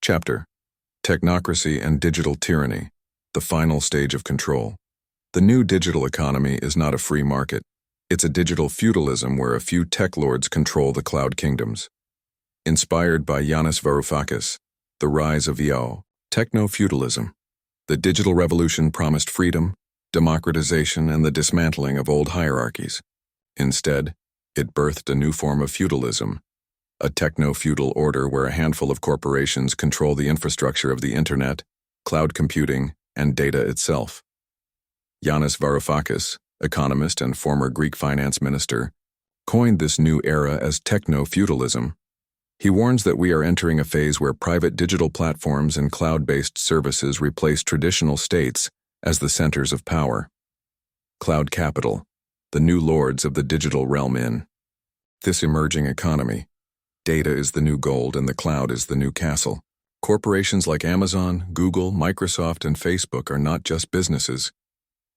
Chapter: Technocracy and Digital Tyranny, the Final Stage of Control. The new digital economy is not a free market. It's a digital feudalism where a few tech lords control the cloud kingdoms. Inspired by Yanis Varoufakis, The Rise of Techno-Feudalism. The digital revolution promised freedom, democratization, and the dismantling of old hierarchies. Instead, it birthed a new form of feudalism, a techno-feudal order where a handful of corporations control the infrastructure of the internet, cloud computing, and data itself. Yanis Varoufakis, economist and former Greek finance minister, coined this new era as techno-feudalism. He warns that we are entering a phase where private digital platforms and cloud-based services replace traditional states as the centers of power. Cloud capital, the new lords of the digital realm in this emerging economy. Data is the new gold and the cloud is the new castle. Corporations like Amazon, Google, Microsoft, and Facebook are not just businesses.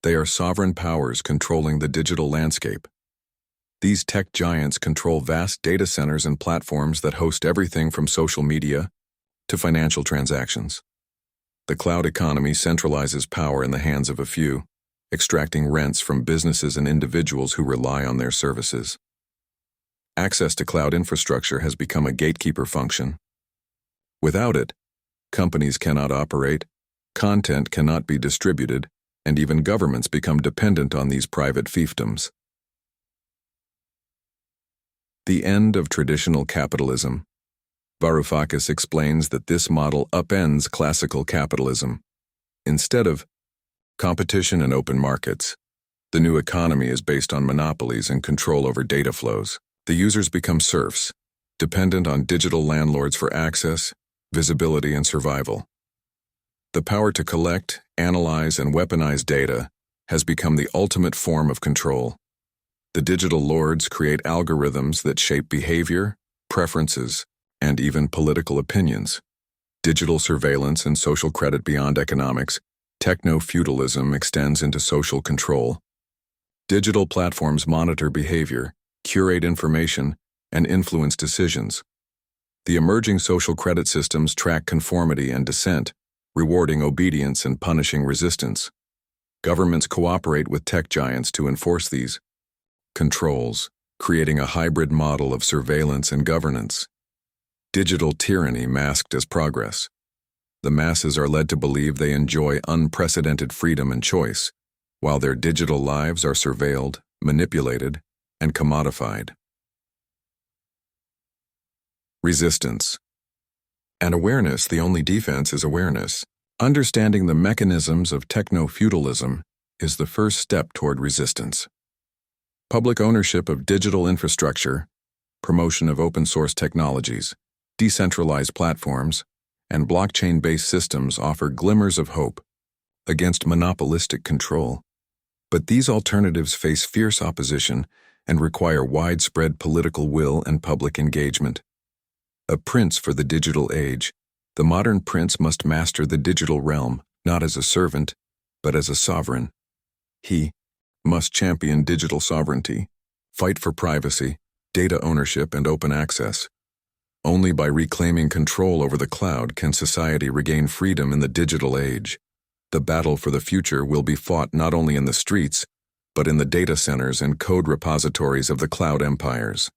They are sovereign powers controlling the digital landscape. These tech giants control vast data centers and platforms that host everything from social media to financial transactions. The cloud economy centralizes power in the hands of a few, extracting rents from businesses and individuals who rely on their services. Access to cloud infrastructure has become a gatekeeper function. Without it, companies cannot operate, content cannot be distributed, and even governments become dependent on these private fiefdoms. The end of traditional capitalism. Varoufakis explains that this model upends classical capitalism. Instead of competition and open markets, the new economy is based on monopolies and control over data flows. The users become serfs, dependent on digital landlords for access, visibility, and survival. The power to collect, analyze, and weaponize data has become the ultimate form of control. The digital lords create algorithms that shape behavior, preferences, and even political opinions. Digital surveillance and social credit beyond economics, techno-feudalism extends into social control. Digital platforms monitor behavior, curate information, and influence decisions. The emerging social credit systems track conformity and dissent, rewarding obedience and punishing resistance. Governments cooperate with tech giants to enforce these controls, creating a hybrid model of surveillance and governance. Digital tyranny masked as progress. The masses are led to believe they enjoy unprecedented freedom and choice, while their digital lives are surveilled, manipulated, and commodified. Resistance. And awareness, the only defense is awareness. Understanding the mechanisms of techno-feudalism is the first step toward resistance. Public ownership of digital infrastructure, promotion of open-source technologies, decentralized platforms, and blockchain-based systems offer glimmers of hope against monopolistic control. But these alternatives face fierce opposition and require widespread political will and public engagement. A prince for the digital age, the modern prince must master the digital realm, not as a servant, but as a sovereign. He must champion digital sovereignty, fight for privacy, data ownership, and open access. Only by reclaiming control over the cloud can society regain freedom in the digital age. The battle for the future will be fought not only in the streets, but in the data centers and code repositories of the cloud empires.